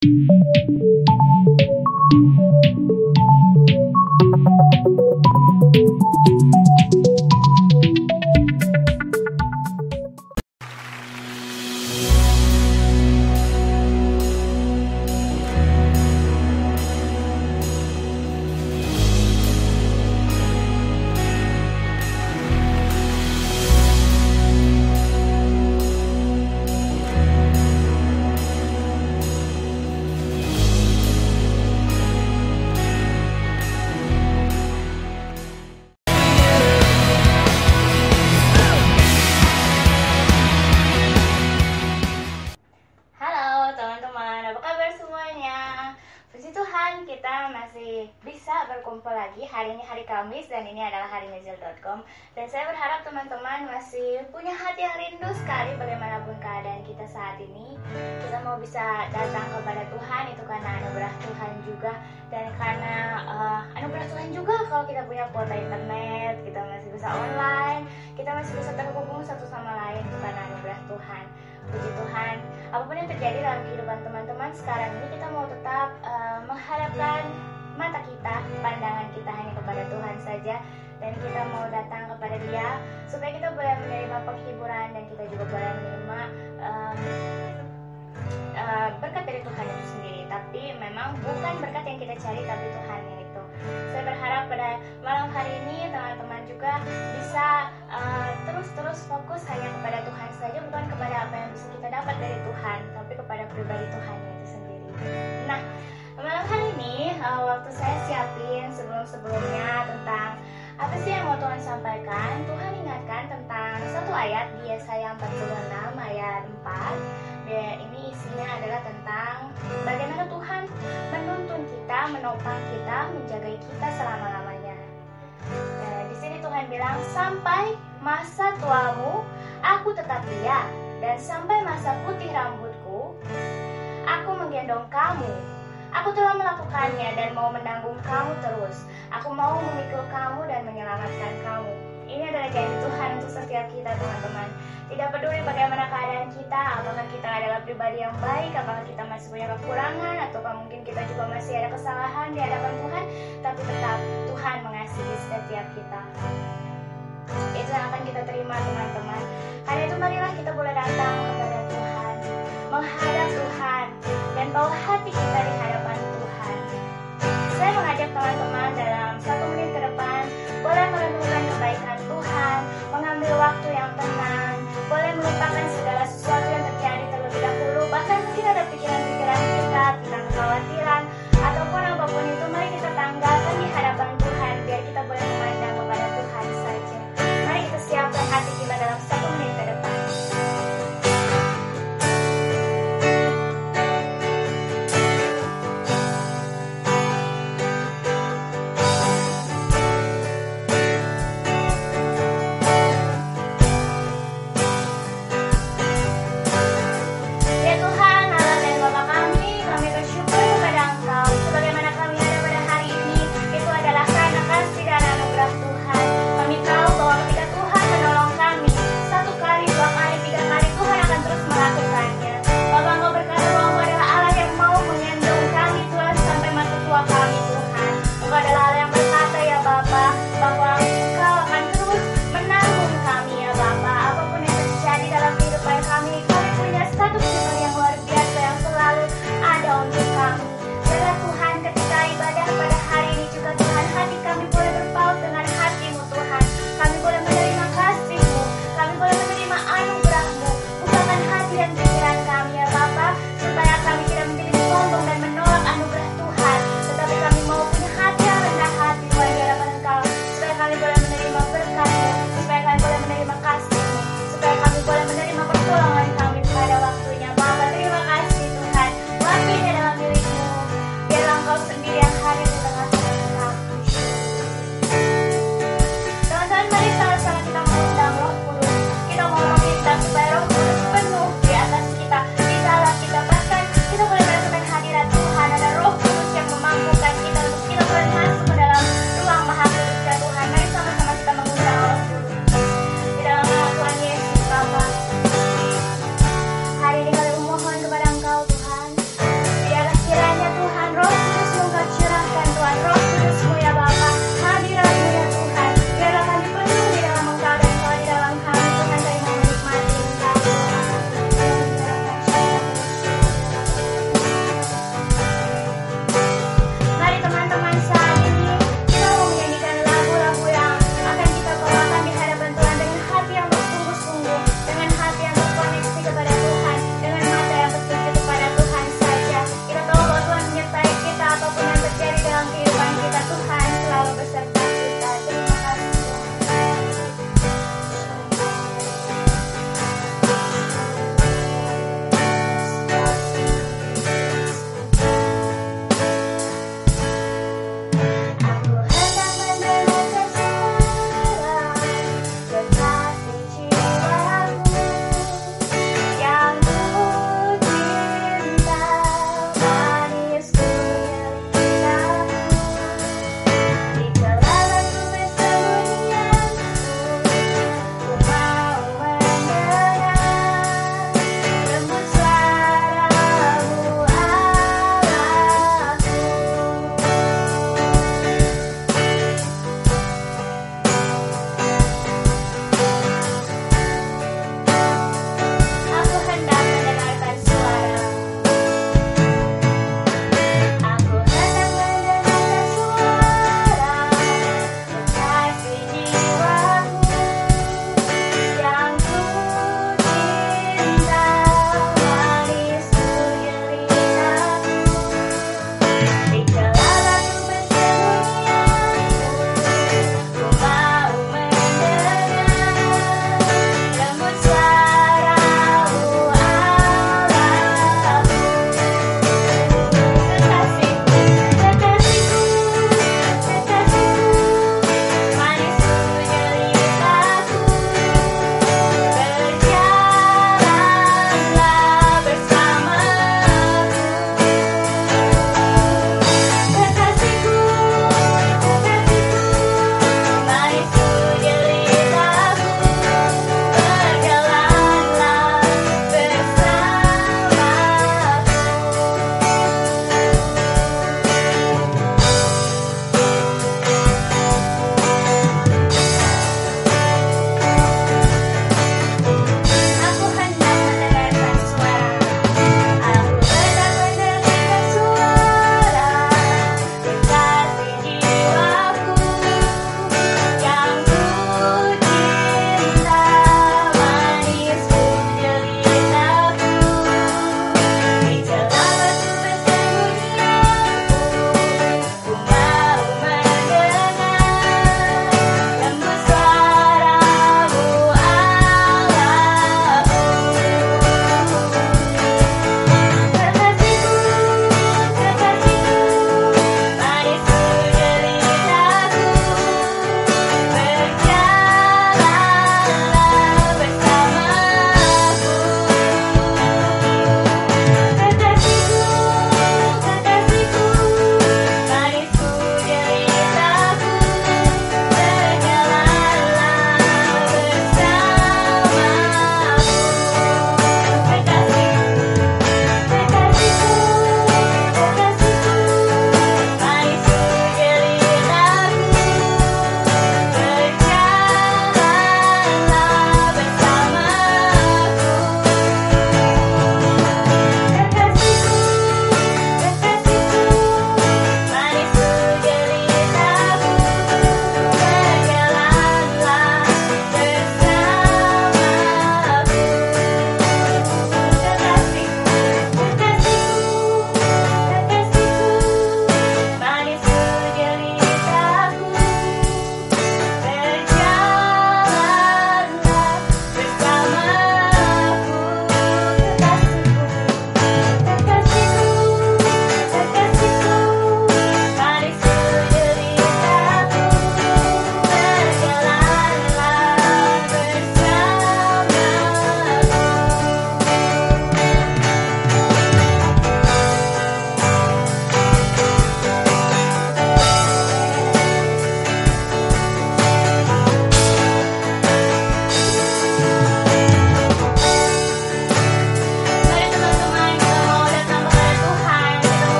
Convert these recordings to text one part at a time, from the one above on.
Halo teman-teman, apa kabar semuanya? Puji Tuhan, kita masih bisa berkumpul lagi. Hari ini hari Kamis dan ini adalah harimezil.com. Dan saya berharap teman-teman masih punya hati yang rindu sekali bagaimanapun keadaan kita saat ini. Kita mau bisa datang kepada Tuhan, itu karena anugerah Tuhan juga. Dan karena anugerah Tuhan juga kalau kita punya kuota internet, kita masih bisa online, kita masih bisa terhubung satu sama lain, itu karena anugerah Tuhan. Puji Tuhan, apapun yang terjadi dalam kehidupan teman-teman sekarang ini, kita mau tetap menghadapkan mata kita, pandangan kita hanya kepada Tuhan saja. Dan kita mau datang kepada Dia supaya kita boleh menerima penghiburan dan kita juga boleh menerima berkat dari Tuhan itu sendiri. Tapi memang bukan berkat yang kita cari, tapi Tuhan yang itu. Saya berharap pada malam hari ini teman-teman juga bisa terus fokus hanya kepada Tuhan saja, bukan kepada apa yang bisa kita dapat dari Tuhan, tapi kepada pribadi Tuhan itu sendiri. Nah, malam hari ini waktu saya siapin sebelum-sebelumnya tentang apa sih yang mau Tuhan sampaikan, Tuhan ingatkan tentang satu ayat di Yesaya 46 ayat 4. Ini isinya adalah tentang bagaimana Tuhan menuntun kita, menopang kita, menjaga kita selama-lamanya. Di sini Tuhan bilang, sampai masa tuamu aku tetap dia, dan sampai masa putih rambutku aku menggendong kamu. Aku telah melakukannya dan mau menanggung kamu terus. Aku mau memikul kamu dan menyelamatkan kamu. Ini adalah janji Tuhan untuk setiap kita, teman-teman. Tidak peduli bagaimana keadaan kita, apakah kita adalah pribadi yang baik, apakah kita masih punya kekurangan, ataukah mungkin kita juga masih ada kesalahan di hadapan Tuhan, tapi tetap Tuhan mengasihi setiap kita. Itu yang akan kita terima, teman-teman. Karena itu marilah kita boleh datang kepada Tuhan, menghadap Tuhan, dan bawa hati kita di hadapan Tuhan. Saya mengajak teman-teman dalam 1 menit ke depan boleh merenungkan kebaikan Tuhan, mengambil waktu yang tenang, boleh melupakan segala sesuatu yang terjadi terlebih dahulu, bahkan mungkin ada pikiran-pikiran kita tentang kekhawatiran ataupun apapun itu, mari kita tanggalkan di hadapan Tuhan biar kita boleh memandang kepada Tuhan saja. Mari kita siapkan hati kita dalam 1 menit ke depan.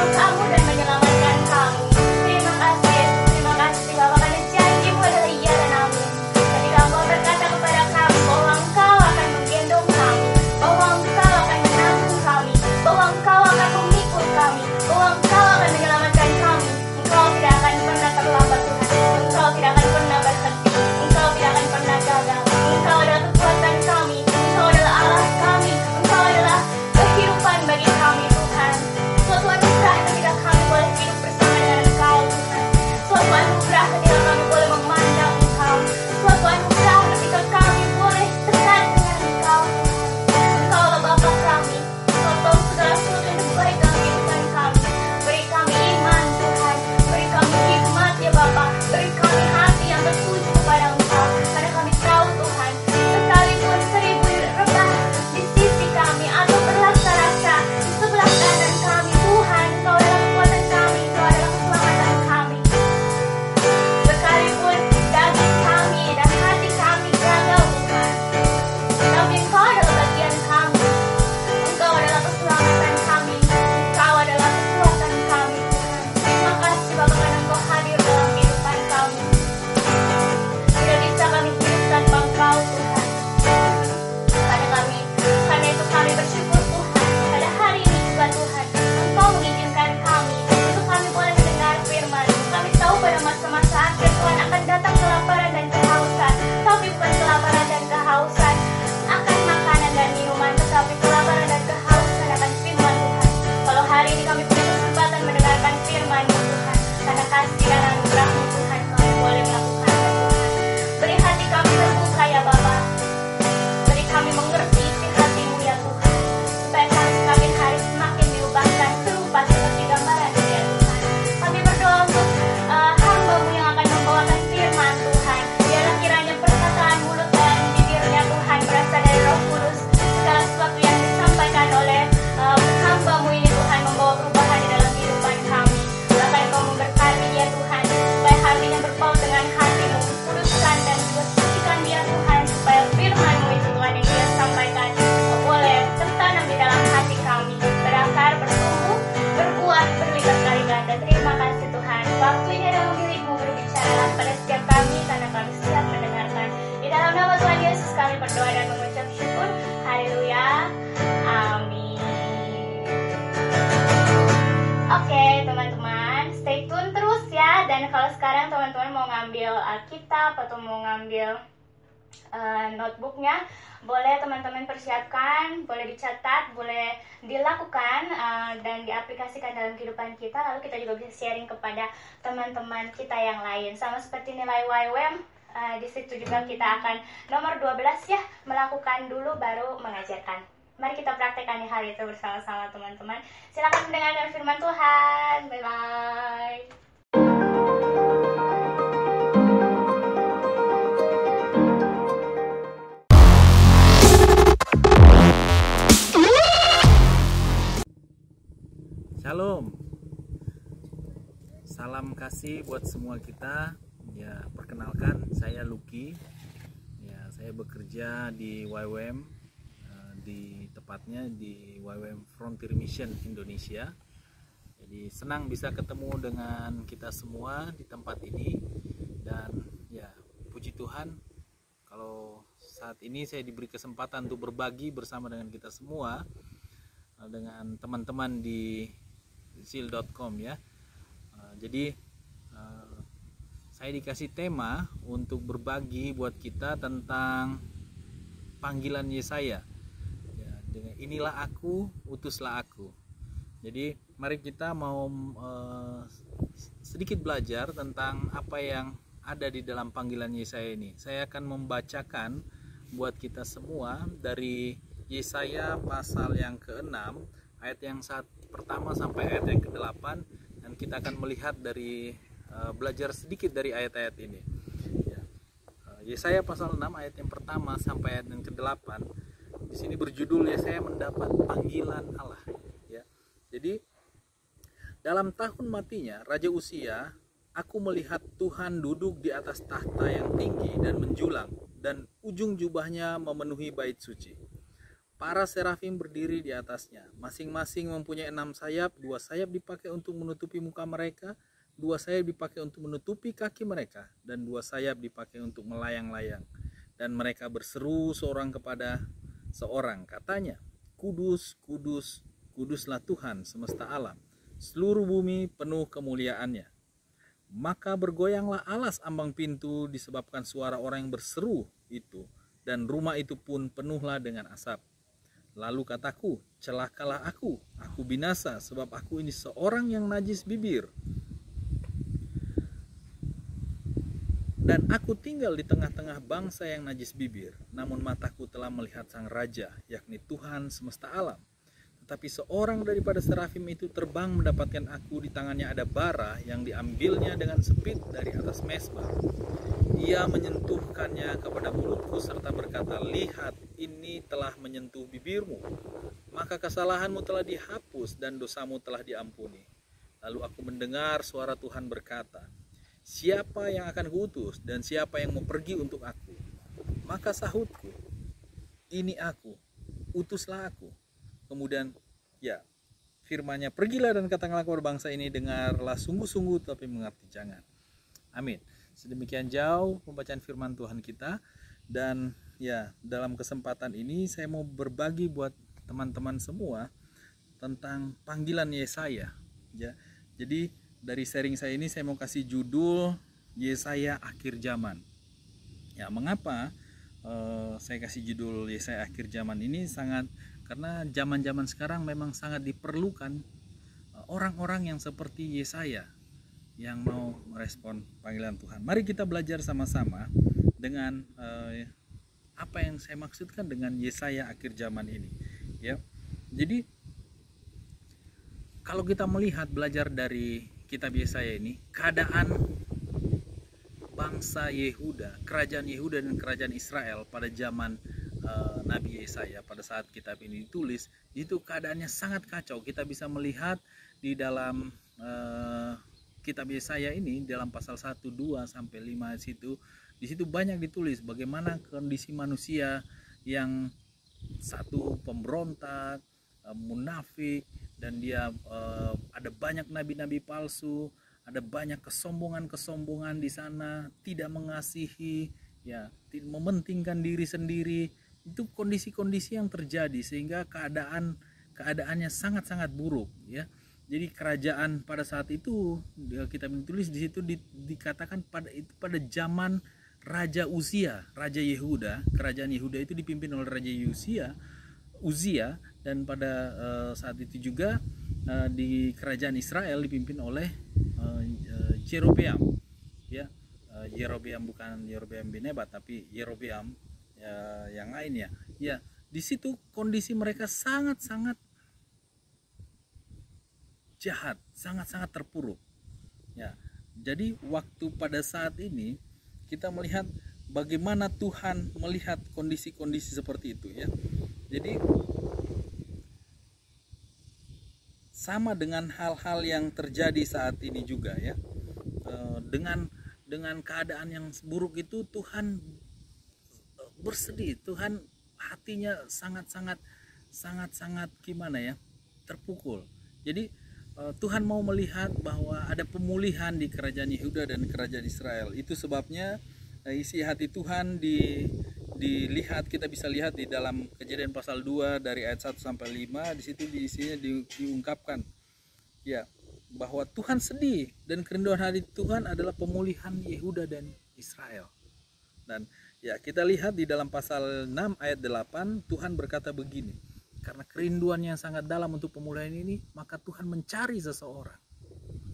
menolong kamu dan menyelamatkan kamu. Terima kasih Yesus, terima kasih Bapa, karena janji-Mu adalah iya dan amin. Ketika Engkau berkata kepada kami bahwa Engkau akan menggendong kami, bahwa Engkau akan menanggung kami, bahwa Engkau akan memikul kami, bahwa Engkau akan menyelamatkan kami. Engkau tidak akan pernah terlambat Tuhan, Engkau tidak akan pernah berhenti, Engkau tidak akan pernah gagal. Engkau adalah kekuatan kami, Engkau adalah Allah kami, Engkau adalah kehidupan bagi kami Tuhan. Suatu anugerah ketika kami boleh hidup bersama dengan Engkau Tuhan. Suatu anugerah ketika kami boleh memandang Engkau. Suatu anugerah ketika kami boleh dekat dengan Engkau Tuhan. Engkau adalah Bapa kami, Engkau tahu segala sesuatu yang terbaik dalam kehidupan kami. Beri kami iman Tuhan, beri kami hikmat ya Bapa, beri kami hati yang tertuju kepada Engkau. Karena kami tahu Tuhan, sekalipun 1000 rebah di sisi kami atau berrasa-rasa di sebelah kanan kami, Tuhan, Engkau adalah kekuatan kami, Engkau adalah keselamatan kami. Sekalipun daging kami dan hati kami gagal Tuhan, tapi Engkau adalah bagian kami, Engkau adalah keselamatan kami, Engkau adalah kekuatan kami Tuhan. Terima kasih Bapa karena Engkau hadir dalam kehidupan kami. Tidak bisa kami hidup tanpa Engkau Tuhan. Karena itu kami bersyukur Tuhan. Pada hari ini juga Tuhan, Engkau mengizinkan kami untuk kami boleh mendengar firman. Kami tahu pada masa-masa akhir Tuhan akan datang kelaparan dan kehausan. Tapi bukan kelaparan dan kehausan akan makanan dan minuman, tetapi kelaparan dan kehausan akan firman Tuhan. Kalau hari ini kami punya kesempatan mendengarkan firman Tuhan, karena kasih dan anugerah-Mu Tuhan, kami boleh melakukannya Tuhan. Beri hati kami terbuka ya Bapa. Beri kami mengerti isi hati-Mu ya Tuhan, supaya kami semakin hari semakin diubahkan serupa seperti gambaran-Mu ya Tuhan. Kami berdoa untuk hamba-Mu yang akan membawakan firman Tuhan. Biarlah kiranya perkataan mulut dan bibirnya Tuhan berasal dari Roh Kudus. Segala sesuatu yang disampaikan oleh hamba-Mu ini Tuhan membawa perubahan di dalam kehidupan kami. Bahkan Engkau memberkati dia Tuhan, supaya hatinya berpaut dengan hati-Mu. Kuduskan dan juga sucikan dia Tuhan, supaya firman-Mu itu Tuhan yang dia sampaikan boleh tertanam di dalam hati kami, berakar, bertumbuh, berbuah, berlipat kali ganda. Terima kasih Tuhan. Waktu ini adalah milik-Mu, berbicaralah pada setiap kami, karena kami siap mendengarkan. Di dalam nama Tuhan Yesus kami berdoa dan mengucap syukur. Haleluya. Amin. Oke teman-teman, stay tune terus ya. Dan kalau sekarang teman-teman mau ngambil Alkitab atau mau ngambil notebooknya, boleh teman-teman persiapkan, boleh dicatat, boleh dilakukan dan diaplikasikan dalam kehidupan kita. Lalu kita juga bisa sharing kepada teman-teman kita yang lain. Sama seperti nilai YWAM, di situ juga kita akan nomor 12 ya, melakukan dulu baru mengajarkan. Mari kita praktekkan di hari itu bersama-sama teman-teman. Silakan mendengarkan firman Tuhan. Bye-bye. Shalom, salam kasih buat semua kita. Ya, perkenalkan saya Lucky. Ya, saya bekerja di YWAM, tepatnya di YWAM Frontier Mission Indonesia. Jadi senang bisa ketemu dengan kita semua di tempat ini. Dan ya, puji Tuhan, kalau saat ini saya diberi kesempatan untuk berbagi bersama dengan kita semua, dengan teman-teman di seal.com ya. Jadi saya dikasih tema untuk berbagi buat kita tentang panggilan Yesaya ya, dengan inilah aku, utuslah aku. Jadi mari kita mau sedikit belajar tentang apa yang ada di dalam panggilan Yesaya ini. Saya akan membacakan buat kita semua dari Yesaya pasal yang ke-6 ayat yang pertama sampai ayat yang ke-8, dan kita akan melihat dari belajar sedikit dari ayat-ayat ini. Ya. Yesaya pasal 6 ayat yang pertama sampai ayat yang ke-8. Di sini berjudul Yesaya mendapat panggilan Allah. Ya. Jadi dalam tahun matinya Raja Uzia, aku melihat Tuhan duduk di atas tahta yang tinggi dan menjulang, dan ujung jubahnya memenuhi bait suci. Para serafim berdiri di atasnya, masing-masing mempunyai 6 sayap, 2 sayap dipakai untuk menutupi muka mereka, 2 sayap dipakai untuk menutupi kaki mereka, dan 2 sayap dipakai untuk melayang-layang. Dan mereka berseru seorang kepada seorang, katanya, Kudus, kudus, kuduslah Tuhan semesta alam, seluruh bumi penuh kemuliaannya. Maka bergoyanglah alas ambang pintu disebabkan suara orang yang berseru itu, dan rumah itu pun penuhlah dengan asap. Lalu kataku, celakalah aku binasa, sebab aku ini seorang yang najis bibir. Dan aku tinggal di tengah-tengah bangsa yang najis bibir, namun mataku telah melihat sang raja, yakni Tuhan semesta alam. Tetapi seorang daripada serafim itu terbang mendapatkan aku, di tangannya ada bara yang diambilnya dengan sepit dari atas mezbah. Ia menyentuhkannya kepada mulutku serta berkata, lihat, ini telah menyentuh bibirmu, maka kesalahanmu telah dihapus dan dosamu telah diampuni. Lalu aku mendengar suara Tuhan berkata, siapa yang akan kuutus dan siapa yang mau pergi untuk aku? Maka sahutku, ini aku, utuslah aku. Kemudian firman-Nya, pergilah dan katakanlah kepada bangsa ini, dengarlah sungguh-sungguh tapi mengerti jangan. Amin. Sedemikian jauh pembacaan firman Tuhan kita, dan dalam kesempatan ini saya mau berbagi buat teman-teman semua tentang panggilan Yesaya. Jadi dari sharing saya ini saya mau kasih judul Yesaya akhir zaman. Mengapa saya kasih judul Yesaya akhir zaman ini? Karena zaman-zaman sekarang memang sangat diperlukan orang-orang yang seperti Yesaya yang mau merespon panggilan Tuhan. Mari kita belajar sama-sama dengan apa yang saya maksudkan dengan Yesaya akhir zaman ini. Jadi kalau kita melihat belajar dari kitab Yesaya ini, keadaan bangsa Yehuda, kerajaan Yehuda dan kerajaan Israel pada zaman Nabi Yesaya, pada saat kitab ini ditulis, itu keadaannya sangat kacau. Kita bisa melihat di dalam kitab Yesaya ini, dalam pasal 1, 2 sampai 5 di situ banyak ditulis bagaimana kondisi manusia yang satu pemberontak, munafik, dan dia ada banyak nabi-nabi palsu, ada banyak kesombongan di sana, tidak mengasihi, mementingkan diri sendiri. Itu kondisi-kondisi yang terjadi sehingga keadaannya sangat-sangat buruk. Jadi kerajaan pada saat itu, kita ditulis di situ dikatakan pada zaman Raja Uzia, Raja Yehuda. Kerajaan Yehuda itu dipimpin oleh Raja Uzia, dan pada saat itu juga di kerajaan Israel dipimpin oleh Yerobeam. Yerobeam bukan Yerobeam bin Nebat, tapi Yerobeam yang lainnya. Di situ kondisi mereka sangat-sangat jahat, sangat-sangat terpuruk. Jadi waktu pada saat ini kita melihat bagaimana Tuhan melihat kondisi-kondisi seperti itu. Jadi sama dengan hal-hal yang terjadi saat ini juga, dengan keadaan yang buruk itu Tuhan bersedih. Tuhan hatinya sangat-sangat terpukul. Jadi Tuhan mau melihat bahwa ada pemulihan di kerajaan Yehuda dan kerajaan Israel. Itu sebabnya isi hati Tuhan dilihat, kita bisa lihat di dalam Kejadian pasal 2 dari ayat 1 sampai 5. Di situ isinya diungkapkan bahwa Tuhan sedih, dan kerinduan hati Tuhan adalah pemulihan Yehuda dan Israel. Dan kita lihat di dalam pasal 6 ayat 8, Tuhan berkata begini, karena kerinduannya yang sangat dalam untuk pemulihan ini, maka Tuhan mencari seseorang.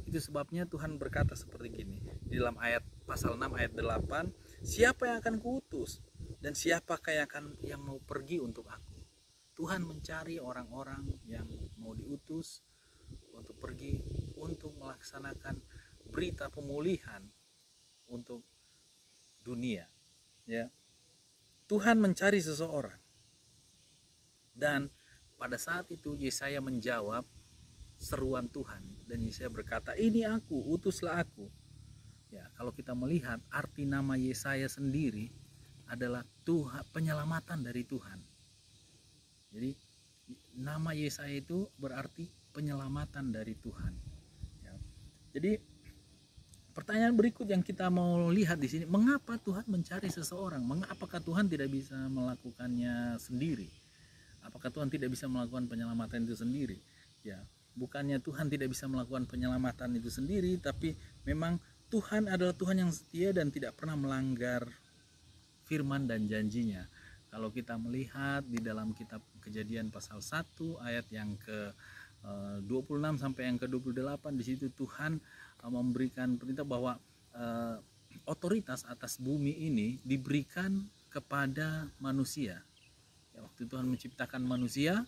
Itu sebabnya Tuhan berkata seperti gini di dalam pasal 6 ayat 8, siapa yang akan kuutus dan siapakah yang mau pergi untuk aku? Tuhan mencari orang-orang yang mau diutus untuk pergi, untuk melaksanakan berita pemulihan untuk dunia. Tuhan mencari seseorang. Dan pada saat itu Yesaya menjawab seruan Tuhan, dan Yesaya berkata, ini aku, utuslah aku. Kalau kita melihat arti nama Yesaya sendiri adalah Tuhan, penyelamatan dari Tuhan. Jadi nama Yesaya itu berarti penyelamatan dari Tuhan. Ya. Jadi pertanyaan berikut yang kita mau lihat di sini, mengapa Tuhan mencari seseorang? Apakah Tuhan tidak bisa melakukannya sendiri? Apakah Tuhan tidak bisa melakukan penyelamatan itu sendiri? Ya, bukannya Tuhan tidak bisa melakukan penyelamatan itu sendiri, tapi memang Tuhan adalah Tuhan yang setia dan tidak pernah melanggar firman dan janjinya. Kalau kita melihat di dalam kitab Kejadian pasal 1 ayat yang ke 26 sampai yang ke 28, di situ Tuhan memberikan perintah bahwa otoritas atas bumi ini diberikan kepada manusia. Ya, waktu Tuhan menciptakan manusia,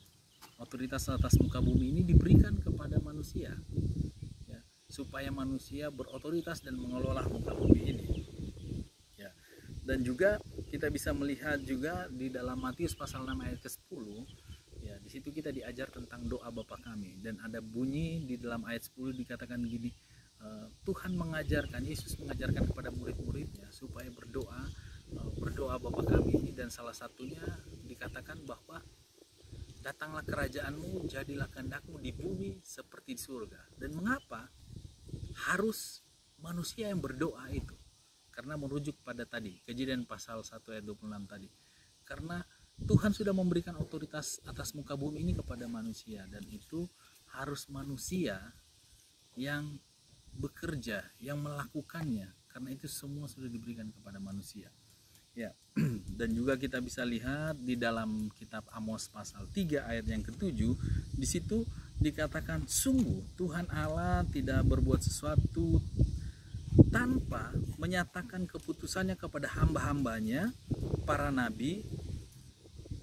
otoritas atas muka bumi ini diberikan kepada manusia, ya, supaya manusia berotoritas dan mengelola muka bumi ini. Ya. Dan juga kita bisa melihat juga di dalam Matius pasal 6 ayat ke-10, ya, di situ kita diajar tentang doa Bapa kami, dan ada bunyi di dalam ayat 10 dikatakan gini, Tuhan mengajarkan, Yesus mengajarkan kepada murid-muridnya supaya berdoa Bapa kami, dan salah satunya dikatakan bahwa datanglah kerajaanmu, jadilah kehendakmu di bumi seperti di surga. Dan mengapa harus manusia yang berdoa itu? Karena merujuk pada tadi Kejadian pasal 1 ayat 26 tadi. Karena Tuhan sudah memberikan otoritas atas muka bumi ini kepada manusia, dan itu harus manusia yang bekerja, yang melakukannya, karena itu semua sudah diberikan kepada manusia. Ya. Dan juga kita bisa lihat di dalam kitab Amos pasal 3 ayat yang ke-7, di situ dikatakan, sungguh Tuhan Allah tidak berbuat sesuatu tanpa menyatakan keputusannya kepada hamba-hambanya para nabi.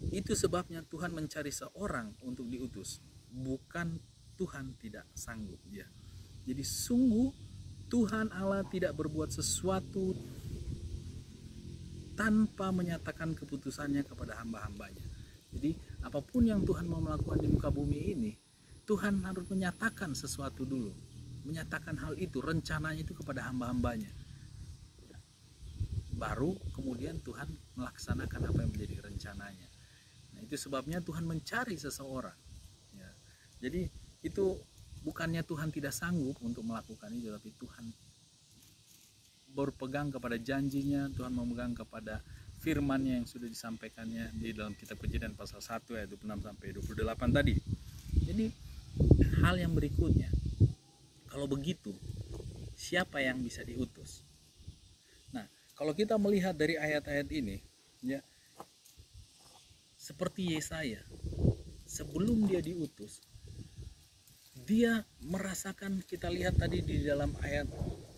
Itu sebabnya Tuhan mencari seorang untuk diutus, bukan Tuhan tidak sanggup. Ya. Jadi sungguh Tuhan Allah tidak berbuat sesuatu tanpa menyatakan keputusannya kepada hamba-hambanya. Jadi apapun yang Tuhan mau melakukan di muka bumi ini, Tuhan harus menyatakan sesuatu dulu, menyatakan hal itu, rencananya itu kepada hamba-hambanya. Baru kemudian Tuhan melaksanakan apa yang menjadi rencananya. Nah, itu sebabnya Tuhan mencari seseorang. Ya. Jadi itu bukannya Tuhan tidak sanggup untuk melakukan itu, tapi Tuhan berpegang kepada janjinya, Tuhan memegang kepada firman-Nya yang sudah disampaikannya di dalam kitab Kejadian pasal 1 ayat 26 sampai 28 tadi. Jadi hal yang berikutnya, kalau begitu siapa yang bisa diutus? Nah, kalau kita melihat dari ayat-ayat ini, ya, seperti Yesaya, sebelum dia diutus, dia merasakan, kita lihat tadi di dalam ayat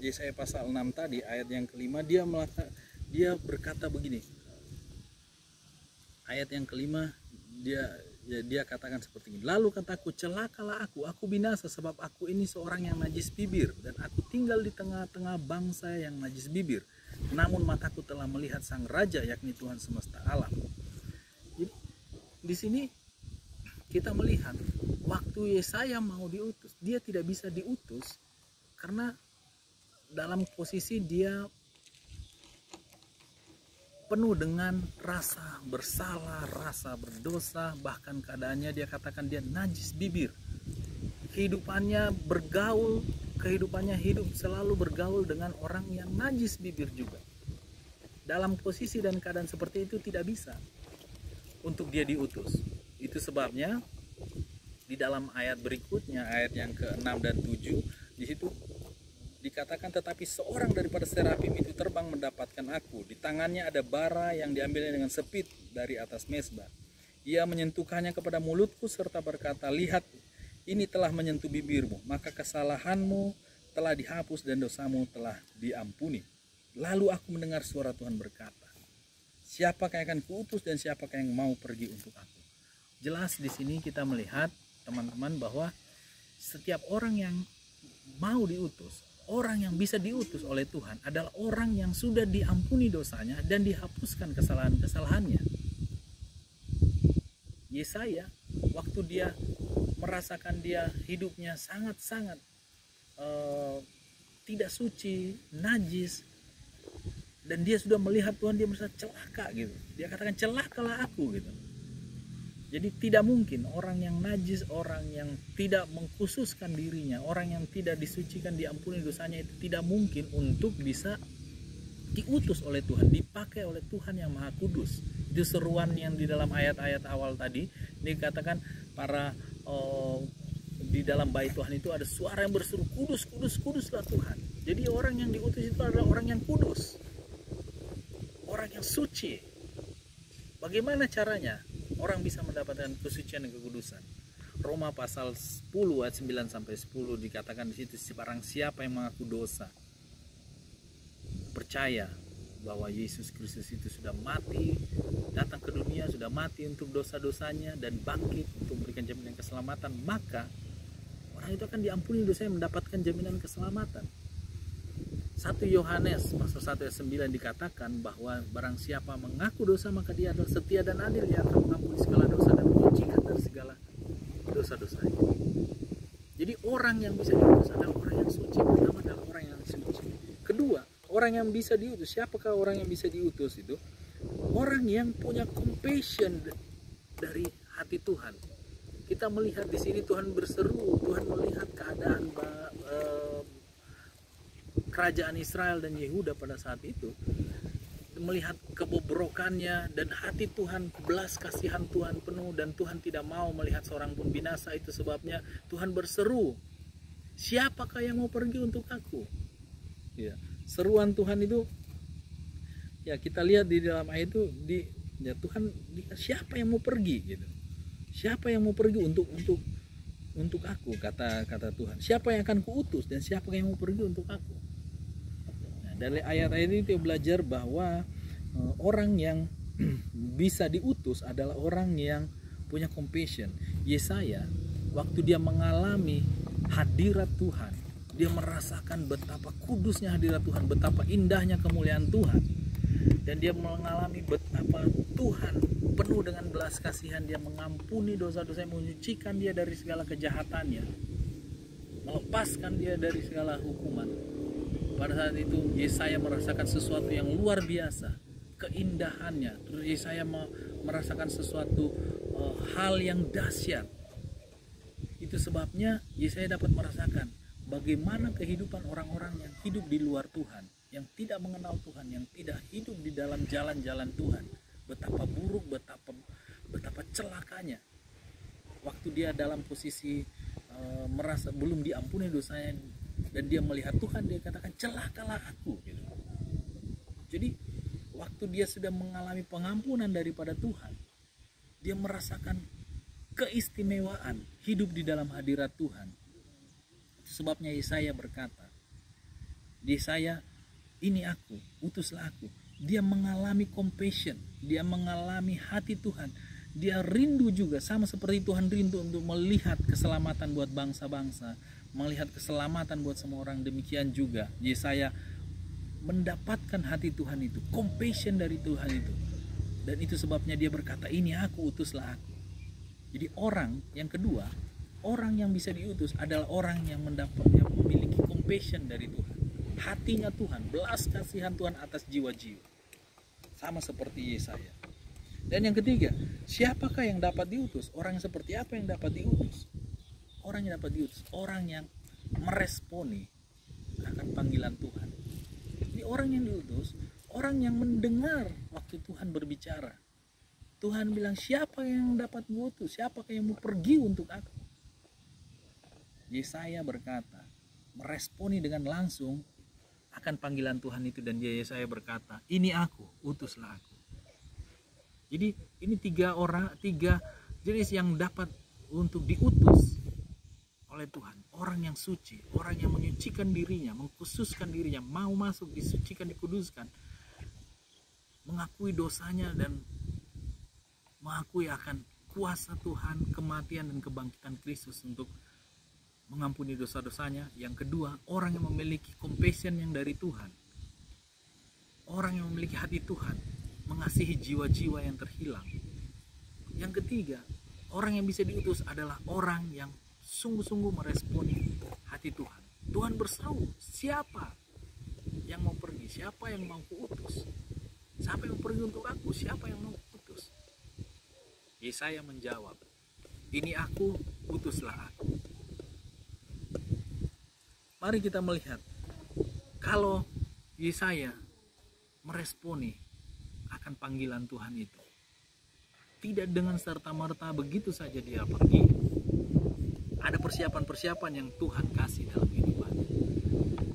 Yesaya pasal 6 tadi, ayat yang kelima, dia berkata begini. Ayat yang kelima, dia katakan seperti ini. Lalu kataku, celakalah aku binasa, sebab aku ini seorang yang najis bibir, dan aku tinggal di tengah-tengah bangsa yang najis bibir. Namun mataku telah melihat Sang Raja, yakni Tuhan semesta alam. Jadi, di sini kita melihat waktu Yesaya mau diutus, dia tidak bisa diutus karena dalam posisi dia penuh dengan rasa bersalah, rasa berdosa, bahkan keadaannya dia katakan dia najis bibir. Kehidupannya hidup selalu bergaul dengan orang yang najis bibir juga. Dalam posisi dan keadaan seperti itu tidak bisa untuk dia diutus. Itu sebabnya di dalam ayat berikutnya, ayat yang ke-6 dan 7, di situ dikatakan, tetapi seorang daripada serafim itu terbang mendapatkan aku. Di tangannya ada bara yang diambilnya dengan sepit dari atas mezbah. Ia menyentuhkannya kepada mulutku serta berkata, lihat, ini telah menyentuh bibirmu, maka kesalahanmu telah dihapus dan dosamu telah diampuni. Lalu aku mendengar suara Tuhan berkata, siapakah yang akan kuutus dan siapakah yang mau pergi untuk aku? Jelas di sini kita melihat, teman-teman, bahwa setiap orang yang mau diutus, orang yang bisa diutus oleh Tuhan adalah orang yang sudah diampuni dosanya dan dihapuskan kesalahan-kesalahannya. Yesaya, waktu dia merasakan dia hidupnya sangat-sangat tidak suci, najis, dan dia sudah melihat Tuhan, dia merasa celaka gitu. Dia katakan, celakalah aku gitu. Jadi tidak mungkin orang yang najis, orang yang tidak mengkhususkan dirinya, orang yang tidak disucikan, diampuni dosanya, itu tidak mungkin untuk bisa diutus oleh Tuhan, dipakai oleh Tuhan yang Maha Kudus. Itu seruan yang di dalam ayat-ayat awal tadi dikatakan para di dalam bait Tuhan itu ada suara yang berseru, kudus, kudus, kuduslah Tuhan. Jadi orang yang diutus itu adalah orang yang kudus, orang yang suci. Bagaimana caranya orang bisa mendapatkan kesucian dan kekudusan? Roma pasal 10 ayat 9 sampai 10 dikatakan di situ, barang siapa yang mengaku dosa, percaya bahwa Yesus Kristus itu sudah mati, datang ke dunia, sudah mati untuk dosa-dosanya dan bangkit untuk memberikan jaminan keselamatan, maka orang itu akan diampuni dosanya, mendapatkan jaminan keselamatan. 1 Yohanes pasal 1 ayat 9 dikatakan bahwa barang siapa mengaku dosa maka dia adalah setia dan adil, yang akan mengampuni segala dosa dan menyucikan dari segala dosa-dosanya. Jadi orang yang bisa diutus adalah orang yang suci. Pertama adalah orang yang suci. Kedua, orang yang bisa diutus. Siapakah orang yang bisa diutus itu? Orang yang punya compassion dari hati Tuhan. Kita melihat di sini Tuhan berseru, Tuhan melihat keadaan kerajaan Israel dan Yehuda pada saat itu, melihat kebobrokannya dan hati Tuhan, belas kasihan Tuhan penuh, dan Tuhan tidak mau melihat seorang pun binasa. Itu sebabnya Tuhan berseru, siapakah yang mau pergi untuk aku? Ya, seruan Tuhan itu, ya kita lihat di dalam ayat itu, ya Tuhan, siapa yang mau pergi gitu? Siapa yang mau pergi untuk aku, kata Tuhan. Siapa yang akan kuutus dan siapa yang mau pergi untuk aku? Nah, dari ayat-ayat ini kita belajar bahwa orang yang bisa diutus adalah orang yang punya compassion. Yesaya, waktu dia mengalami hadirat Tuhan, dia merasakan betapa kudusnya hadirat Tuhan, betapa indahnya kemuliaan Tuhan, dan dia mengalami betapa Tuhan penuh dengan belas kasihan. Dia mengampuni dosa-dosa, menyucikan dia dari segala kejahatannya, melepaskan dia dari segala hukuman. Pada saat itu Yesaya merasakan sesuatu yang luar biasa, keindahannya. Terus Yesaya merasakan sesuatu hal yang dahsyat. Itu sebabnya Yesaya dapat merasakan bagaimana kehidupan orang-orang yang hidup di luar Tuhan, yang tidak mengenal Tuhan, yang tidak hidup di dalam jalan-jalan Tuhan. Betapa buruk, betapa celakanya. Waktu dia dalam posisi merasa belum diampuni dosanya dan dia melihat Tuhan, dia katakan, celakalah aku gitu. Jadi waktu dia sudah mengalami pengampunan daripada Tuhan, dia merasakan keistimewaan hidup di dalam hadirat Tuhan. Itu sebabnya Yesaya berkata, Yesaya, ini aku, utuslah aku. Dia mengalami compassion, dia mengalami hati Tuhan. Dia rindu juga, sama seperti Tuhan rindu untuk melihat keselamatan buat bangsa-bangsa, melihat keselamatan buat semua orang. Demikian juga Yesaya mendapatkan hati Tuhan itu, compassion dari Tuhan itu. Dan itu sebabnya dia berkata, ini aku, utuslah aku. Jadi orang yang kedua, orang yang bisa diutus adalah orang yang memiliki compassion dari Tuhan. Hatinya Tuhan, belas kasihan Tuhan atas jiwa-jiwa. Sama seperti Yesaya. Dan yang ketiga, siapakah yang dapat diutus? Orang yang seperti apa yang dapat diutus? Orang yang dapat diutus, orang yang meresponi akan panggilan Tuhan. Jadi orang yang diutus, orang yang mendengar waktu Tuhan berbicara. Tuhan bilang, siapa yang dapat diutus? Siapakah yang mau pergi untuk aku? Yesaya berkata, meresponi dengan langsung akan panggilan Tuhan itu, dan Yesaya berkata, ini aku, utuslah aku. Jadi ini tiga jenis yang dapat untuk diutus oleh Tuhan. Orang yang suci, orang yang menyucikan dirinya, mengkhususkan dirinya, mau masuk, disucikan, dikuduskan, mengakui dosanya dan mengakui akan kuasa Tuhan, kematian dan kebangkitan Kristus untuk mengampuni dosa-dosanya. Yang kedua, orang yang memiliki compassion yang dari Tuhan, orang yang memiliki hati Tuhan, mengasihi jiwa-jiwa yang terhilang. Yang ketiga, orang yang bisa diutus adalah orang yang sungguh-sungguh meresponi hati Tuhan. Tuhan berseru, siapa yang mau pergi? Siapa yang mau kuutus? Siapa yang mau pergi untuk aku? Siapa yang mau kuutus? Yesaya menjawab, "Ini aku, utuslah aku." Mari kita melihat, kalau Yesaya meresponi akan panggilan Tuhan itu, tidak dengan serta-merta begitu saja dia pergi. Ada persiapan-persiapan yang Tuhan kasih dalam kehidupannya.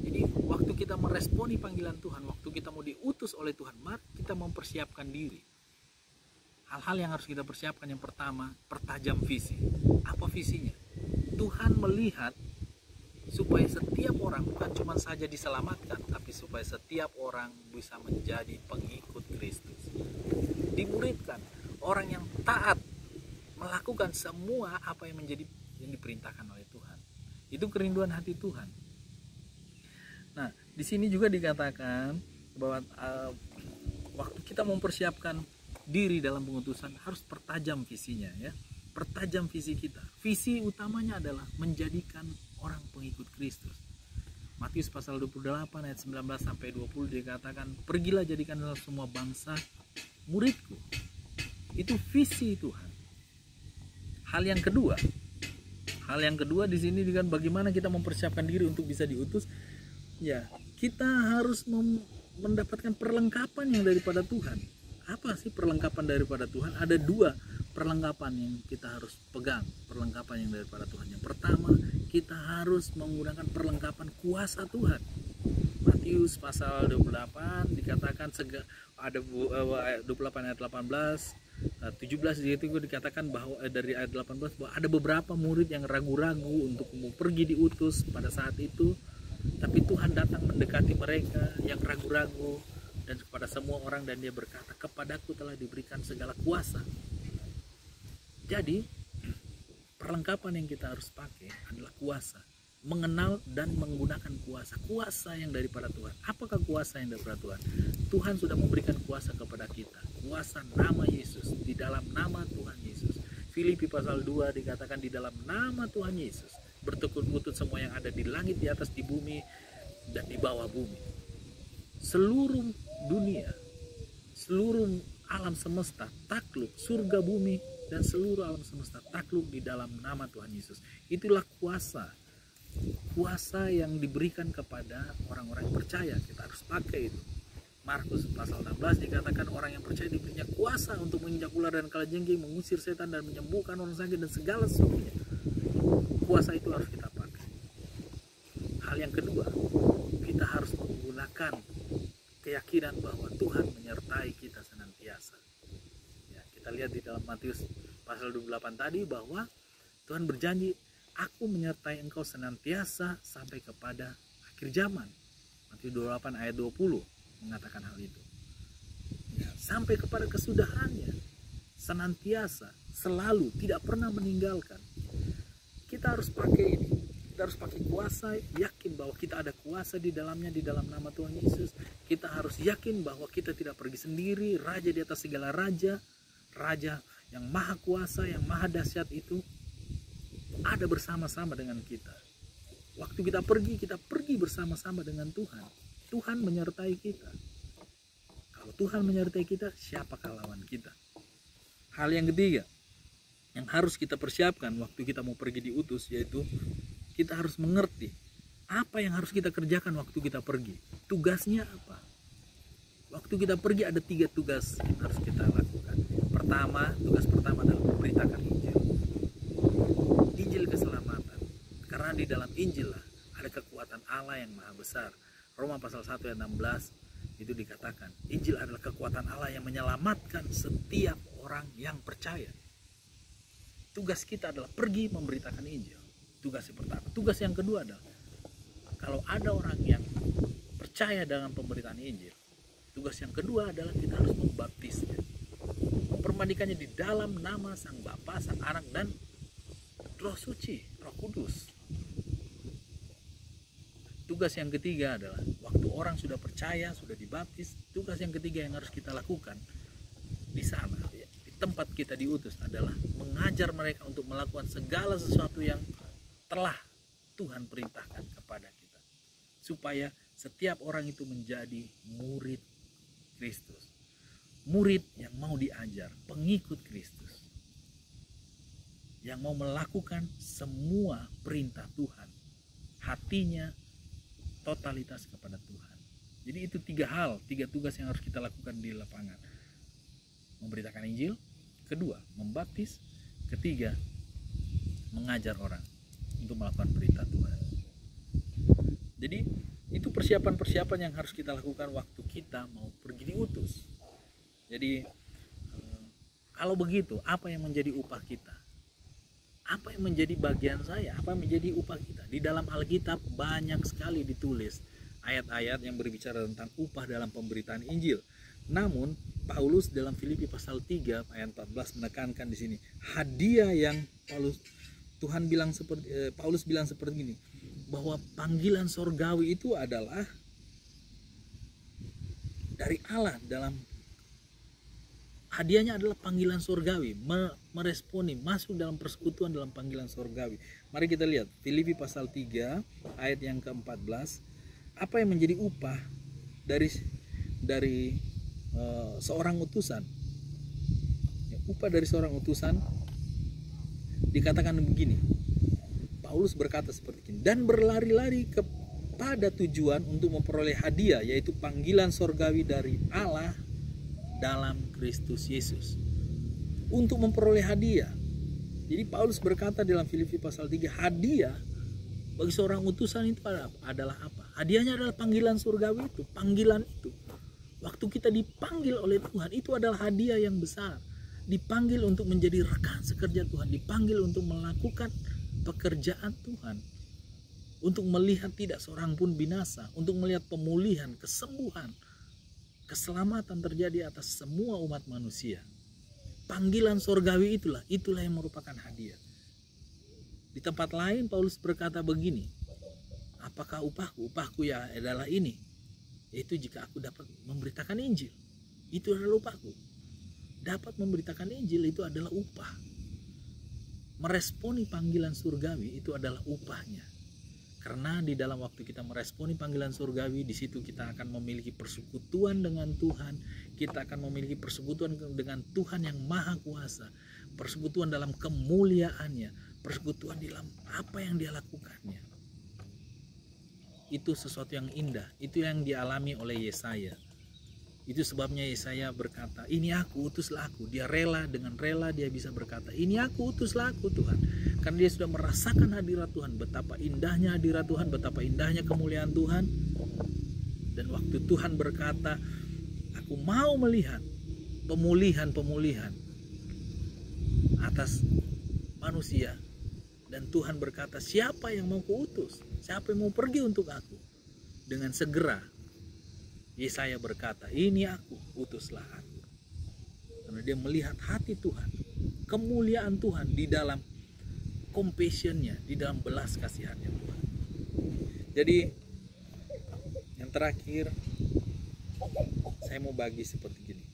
Jadi waktu kita meresponi panggilan Tuhan, waktu kita mau diutus oleh Tuhan, mari kita mempersiapkan diri. Hal-hal yang harus kita persiapkan, yang pertama, pertajam visi. Apa visinya? Tuhan melihat supaya setiap orang bukan cuma saja diselamatkan, tapi supaya setiap orang bisa menjadi pengikut Kristus. Dimuridkan, orang yang taat melakukan semua apa yang diperintahkan oleh Tuhan. Itu kerinduan hati Tuhan. Nah, di sini juga dikatakan bahwa waktu kita mempersiapkan diri dalam pengutusan, harus pertajam visinya, ya. Pertajam visi kita. Visi utamanya adalah menjadikan orang pengikut Kristus. Matius pasal 28 ayat 19 sampai 20 dikatakan, "Pergilah jadikanlah semua bangsa muridku." Itu visi Tuhan. Hal yang kedua di sini dengan bagaimana kita mempersiapkan diri untuk bisa diutus. Ya, kita harus mendapatkan perlengkapan yang daripada Tuhan. Apa sih perlengkapan daripada Tuhan? Ada dua perlengkapan yang kita harus pegang, perlengkapan yang daripada Tuhan. Yang pertama, kita harus menggunakan perlengkapan kuasa Tuhan. Matius pasal 28 dikatakan ada 28 ayat 18, 17 di situ dikatakan bahwa dari ayat 18 bahwa ada beberapa murid yang ragu-ragu untuk mau pergi diutus pada saat itu, tapi Tuhan datang mendekati mereka yang ragu-ragu dan kepada semua orang, dan dia berkata, "Kepadaku telah diberikan segala kuasa." Jadi perlengkapan yang kita harus pakai adalah kuasa, mengenal dan menggunakan kuasa yang daripada Tuhan. Apakah kuasa yang daripada Tuhan? Tuhan sudah memberikan kuasa kepada kita, kuasa nama Yesus, di dalam nama Tuhan Yesus. Filipi pasal 2 dikatakan, di dalam nama Tuhan Yesus bertekuk lutut semua yang ada di langit, di atas, di bumi, dan di bawah bumi. Seluruh dunia, seluruh alam semesta takluk, surga, bumi, dan seluruh alam semesta takluk di dalam nama Tuhan Yesus. Itulah kuasa yang diberikan kepada orang-orang yang percaya. Kita harus pakai itu. Markus pasal 16 dikatakan, orang yang percaya diberinya kuasa untuk menginjak ular dan kalajengking, mengusir setan dan menyembuhkan orang sakit dan segala sesuatunya. Kuasa itu harus kita pakai. Hal yang kedua, kita harus menggunakan keyakinan bahwa Tuhan menyertai kita senantiasa. Ya, kita lihat di dalam Matius pasal 28 tadi bahwa Tuhan berjanji, "Aku menyertai engkau senantiasa sampai kepada akhir zaman." Matius 28 ayat 20 mengatakan hal itu. Ya, sampai kepada kesudahannya, senantiasa, selalu, tidak pernah meninggalkan. Kita harus pakai ini. Kita harus pakai kuasa, yakin bahwa kita ada kuasa di dalamnya, di dalam nama Tuhan Yesus. Kita harus yakin bahwa kita tidak pergi sendiri. Raja di atas segala raja, Raja yang maha kuasa, yang maha dahsyat itu ada bersama-sama dengan kita. Waktu kita pergi bersama-sama dengan Tuhan. Tuhan menyertai kita. Kalau Tuhan menyertai kita, siapakah lawan kita? Hal yang ketiga yang harus kita persiapkan waktu kita mau pergi diutus, yaitu kita harus mengerti apa yang harus kita kerjakan waktu kita pergi. Tugasnya apa? Waktu kita pergi ada 3 tugas yang harus kita lakukan. Tugas pertama adalah memberitakan Injil. Injil keselamatan. Karena di dalam Injil lah ada kekuatan Allah yang maha besar. Roma pasal 1 ayat 16 itu dikatakan, Injil adalah kekuatan Allah yang menyelamatkan setiap orang yang percaya. Tugas kita adalah pergi memberitakan Injil. Tugas yang pertama. Tugas yang kedua adalah, kalau ada orang yang percaya dengan pemberitaan Injil, tugas yang kedua adalah kita harus membaptisnya, mempermandikannya di dalam nama Sang Bapa, Sang Anak, dan Roh Suci, Roh Kudus. Tugas yang ketiga adalah, waktu orang sudah percaya, sudah dibaptis, tugas yang ketiga yang harus kita lakukan di sana, di tempat kita diutus, adalah mengajar mereka untuk melakukan segala sesuatu yang telah Tuhan perintahkan kepada kita, supaya setiap orang itu menjadi murid Kristus, murid yang mau diajar, pengikut Kristus. yang mau melakukan semua perintah Tuhan, hatinya totalitas kepada Tuhan. Jadi itu 3 hal, 3 tugas yang harus kita lakukan di lapangan. Memberitakan Injil, kedua membaptis, ketiga mengajar orang untuk melakukan perintah Tuhan. Jadi itu persiapan-persiapan yang harus kita lakukan waktu kita mau pergi diutus. Jadi kalau begitu, apa yang menjadi upah kita? Apa yang menjadi bagian saya? Apa yang menjadi upah kita? Di dalam Alkitab banyak sekali ditulis ayat-ayat yang berbicara tentang upah dalam pemberitaan Injil. Namun Paulus dalam Filipi pasal 3 ayat 14 menekankan di sini hadiah yang Paulus bilang seperti ini, bahwa panggilan sorgawi itu adalah dari Allah. Dalam hadiahnya adalah panggilan sorgawi, meresponi, masuk dalam persekutuan dalam panggilan sorgawi. Mari kita lihat Filipi pasal 3 ayat yang ke-14. Apa yang menjadi upah dari seorang utusan? Ya, upah dari seorang utusan dikatakan begini. Paulus berkata seperti ini, dan berlari-lari kepada tujuan untuk memperoleh hadiah, yaitu panggilan sorgawi dari Allah dalam Kristus Yesus. Untuk memperoleh hadiah. Jadi Paulus berkata dalam Filipi pasal 3, hadiah bagi seorang utusan itu adalah apa? Hadiahnya adalah panggilan surgawi itu, panggilan itu. Waktu kita dipanggil oleh Tuhan, itu adalah hadiah yang besar. Dipanggil untuk menjadi rekan sekerja Tuhan, dipanggil untuk melakukan pekerjaan Tuhan, untuk melihat tidak seorang pun binasa, untuk melihat pemulihan, kesembuhan, keselamatan terjadi atas semua umat manusia. Panggilan sorgawi itulah yang merupakan hadiah. Di tempat lain Paulus berkata begini, apakah upahku? Upahku ya adalah ini, yaitu jika aku dapat memberitakan Injil. Itu adalah upahku. Dapat memberitakan Injil itu adalah upah. Meresponi panggilan surgawi itu adalah upahnya. Karena di dalam waktu kita meresponi panggilan surgawi, di situ kita akan memiliki persekutuan dengan Tuhan. Kita akan memiliki persekutuan dengan Tuhan yang Maha Kuasa. Persekutuan dalam kemuliaannya. Persekutuan dalam apa yang Dia lakukannya. Itu sesuatu yang indah. Itu yang dialami oleh Yesaya. Itu sebabnya Yesaya berkata, ini aku, utuslah aku. Dia rela, dengan rela dia bisa berkata, ini aku, utuslah aku Tuhan. Karena dia sudah merasakan hadirat Tuhan, betapa indahnya hadirat Tuhan, betapa indahnya kemuliaan Tuhan. Dan waktu Tuhan berkata, aku mau melihat pemulihan atas manusia. Dan Tuhan berkata, siapa yang mau kuutus? Siapa yang mau pergi untuk aku? Dengan segera Yesaya berkata, ini aku, utuslah aku. Karena dia melihat hati Tuhan, kemuliaan Tuhan di dalam compassion-nya, di dalam belas kasihannya Tuhan. Jadi yang terakhir saya mau bagi seperti gini.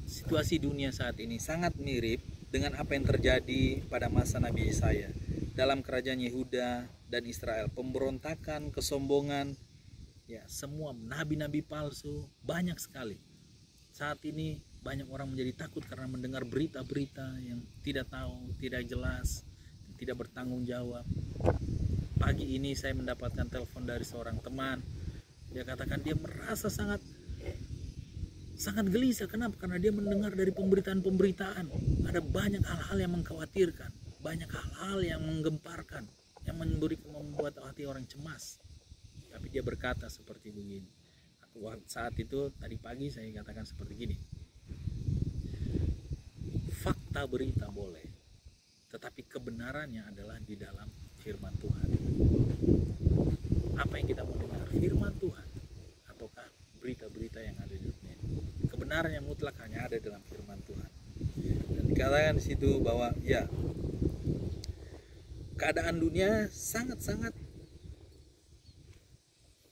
Situasi dunia saat ini sangat mirip dengan apa yang terjadi pada masa Nabi Yesaya dalam kerajaan Yehuda dan Israel. Pemberontakan, kesombongan, ya, semua nabi-nabi palsu banyak sekali. Saat ini banyak orang menjadi takut karena mendengar berita-berita yang tidak tahu, tidak jelas, tidak bertanggung jawab. Pagi ini saya mendapatkan telepon dari seorang teman. Dia katakan dia merasa sangat gelisah. Kenapa? Karena dia mendengar dari pemberitaan-pemberitaan ada banyak hal-hal yang mengkhawatirkan, banyak hal-hal yang menggemparkan, yang membuat hati orang cemas. Tapi dia berkata seperti begini. Saat itu tadi pagi saya katakan seperti gini. Fakta berita boleh, tetapi kebenarannya adalah di dalam firman Tuhan. Apa yang kita mau dengar? Firman Tuhan ataukah berita-berita yang ada di dunia ini? Kebenaran yang mutlak hanya ada dalam firman Tuhan. Dan dikatakan di situ bahwa ya, keadaan dunia sangat-sangat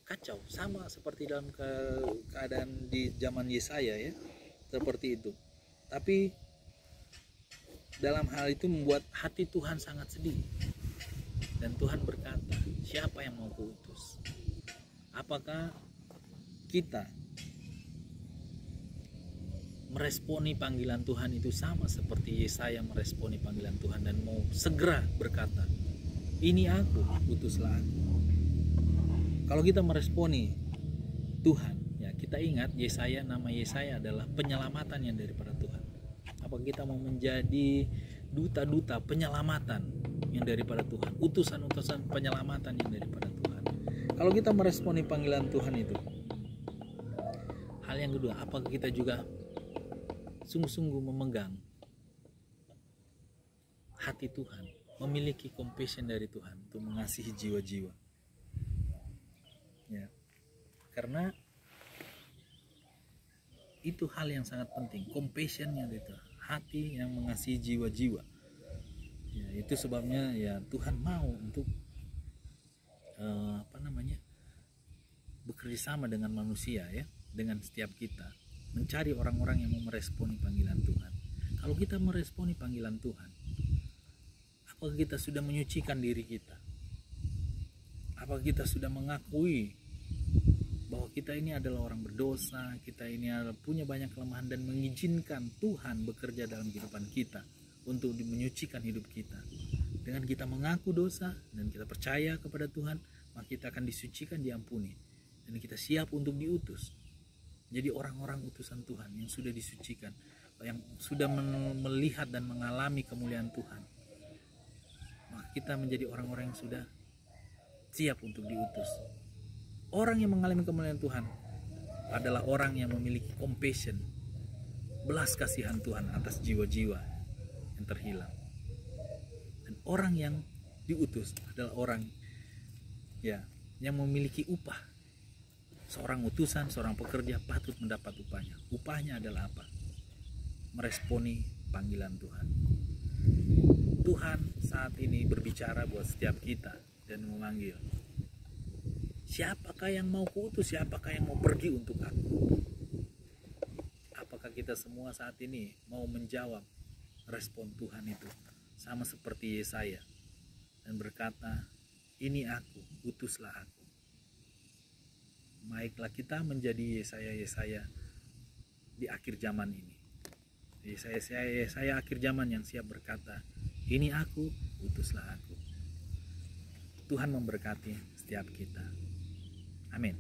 kacau, sama seperti dalam keadaan di zaman Yesaya ya, seperti itu. Tapi dalam hal itu membuat hati Tuhan sangat sedih. Dan Tuhan berkata, siapa yang mau kuutus? Apakah kita meresponi panggilan Tuhan itu sama seperti Yesaya meresponi panggilan Tuhan dan mau segera berkata, ini aku, utuslah aku. Kalau kita meresponi Tuhan, ya kita ingat Yesaya, nama Yesaya adalah penyelamatan yang daripada Tuhan. Apa kita mau menjadi duta-duta penyelamatan yang daripada Tuhan, utusan-utusan penyelamatan yang daripada Tuhan? Kalau kita meresponi panggilan Tuhan itu, hal yang kedua, apakah kita juga sungguh-sungguh memegang hati Tuhan, memiliki compassion dari Tuhan untuk mengasihi jiwa-jiwa? Ya, karena itu hal yang sangat penting, compassion yang itu, hati yang mengasihi jiwa-jiwa. Ya, itu sebabnya ya Tuhan mau untuk bekerja sama dengan manusia, ya, dengan setiap kita, mencari orang-orang yang mau meresponi panggilan Tuhan. Kalau kita meresponi panggilan Tuhan, apakah kita sudah menyucikan diri kita? Apakah kita sudah mengakui bahwa kita ini adalah orang berdosa, kita ini punya banyak kelemahan, dan mengizinkan Tuhan bekerja dalam kehidupan kita untuk menyucikan hidup kita? Dengan kita mengaku dosa dan kita percaya kepada Tuhan, maka kita akan disucikan, diampuni, dan kita siap untuk diutus. Jadi orang-orang utusan Tuhan yang sudah disucikan, yang sudah melihat dan mengalami kemuliaan Tuhan, maka kita menjadi orang-orang yang sudah siap untuk diutus. Orang yang mengalami kemuliaan Tuhan adalah orang yang memiliki compassion, belas kasihan Tuhan atas jiwa-jiwa yang terhilang. Dan orang yang diutus adalah orang yang memiliki upah. Seorang utusan, seorang pekerja patut mendapat upahnya. Upahnya adalah apa? Meresponi panggilan Tuhan. Tuhan saat ini berbicara buat setiap kita dan memanggil, siapakah yang mau kuutus? Siapakah yang mau pergi untuk aku? Apakah kita semua saat ini mau menjawab respon Tuhan itu sama seperti Yesaya dan berkata, ini aku, utuslah aku? Baiklah kita menjadi Yesaya di akhir zaman ini. Yesaya akhir zaman yang siap berkata, ini aku, utuslah aku. Tuhan memberkati setiap kita. Amin.